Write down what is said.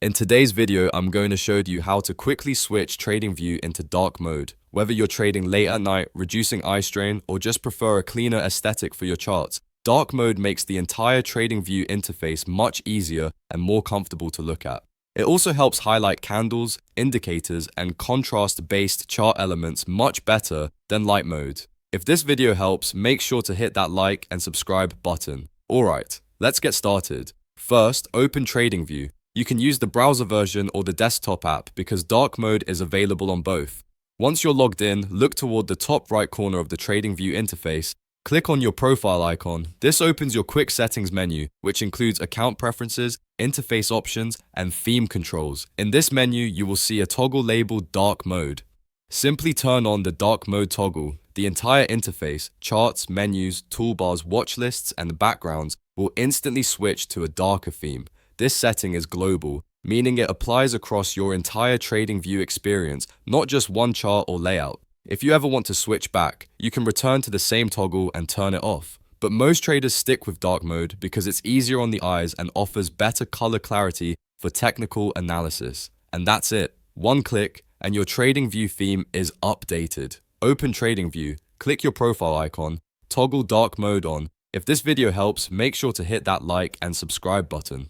In today's video, I'm going to show you how to quickly switch TradingView into dark mode. Whether you're trading late at night, reducing eye strain, or just prefer a cleaner aesthetic for your charts, dark mode makes the entire TradingView interface much easier and more comfortable to look at. It also helps highlight candles, indicators, and contrast-based chart elements much better than light mode. If this video helps, make sure to hit that like and subscribe button. Alright, let's get started. First, open TradingView. You can use the browser version or the desktop app because dark mode is available on both. Once you're logged in, look toward the top right corner of the TradingView interface. Click on your profile icon. This opens your quick settings menu, which includes account preferences, interface options, and theme controls. In this menu, you will see a toggle labeled dark mode. Simply turn on the dark mode toggle. The entire interface, charts, menus, toolbars, watch lists, and backgrounds will instantly switch to a darker theme. This setting is global, meaning it applies across your entire TradingView experience, not just one chart or layout. If you ever want to switch back, you can return to the same toggle and turn it off. But most traders stick with dark mode because it's easier on the eyes and offers better color clarity for technical analysis. And that's it. One click and your TradingView theme is updated. Open TradingView, click your profile icon, toggle dark mode on. If this video helps, make sure to hit that like and subscribe button.